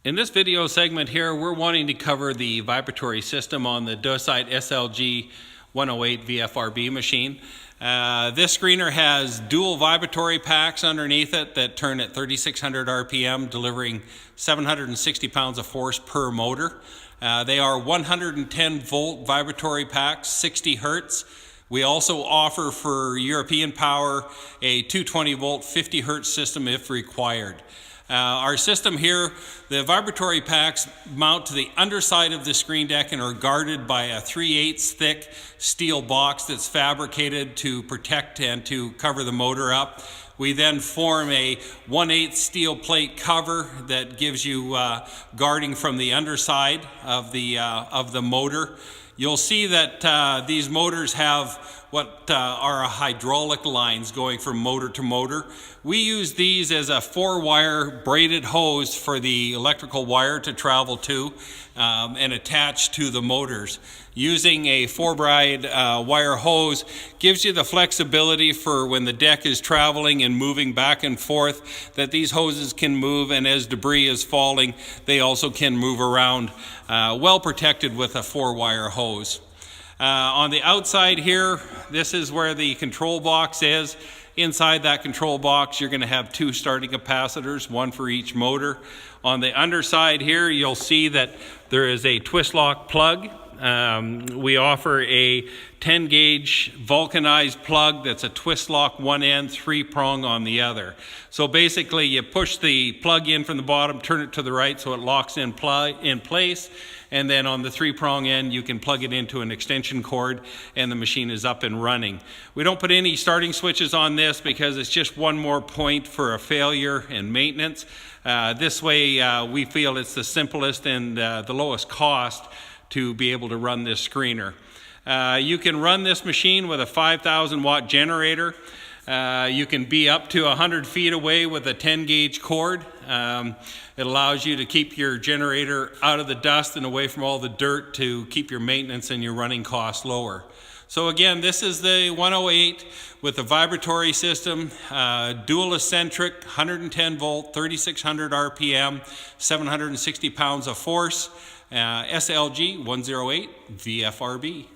In this segment here, we're wanting to cover the vibratory system on the DeSite SLG108VF RB machine. This screener has dual vibratory packs underneath it that turn at 3,600 RPM, delivering 760 pounds of force per motor. They are 110 volt vibratory packs, 60 hertz. We also offer for European power a 220 volt 50 hertz system if required. Our system here, the vibratory packs mount to the underside of the screen deck and are guarded by a 3/8 thick steel box that's fabricated to protect and to cover the motor up. We then form a 1/8 steel plate cover that gives you guarding from the underside of the motor. You'll see that these motors have what are hydraulic lines going from motor to motor. We use these as a 4-wire braided hose for the electrical wire to travel to and attach to the motors. Using a 4-braid wire hose gives you the flexibility for when the deck is traveling and moving back and forth, that these hoses can move, and as debris is falling, they also can move around, well protected with a 4-wire hose. On the outside here, this is where the control box is. Inside that control box, you're going to have 2 starting capacitors, 1 for each motor. On the underside here, you'll see that there is a twist lock plug. We offer a 10 gauge vulcanized plug that's a twist lock one end, 3-prong on the other. So basically you push the plug in from the bottom, turn it to the right so it locks in place, and then on the 3-prong end you can plug it into an extension cord and the machine is up and running. We don't put any starting switches on this because it's just one more point for a failure and maintenance. This way we feel it's the simplest and the lowest cost to be able to run this screener. You can run this machine with a 5,000 watt generator. You can be up to 100 feet away with a 10 gauge cord. It allows you to keep your generator out of the dust and away from all the dirt to keep your maintenance and your running costs lower. So again, this is the 108 with the vibratory system, dual eccentric, 110 volt, 3,600 RPM, 760 pounds of force. SLG108VF RB.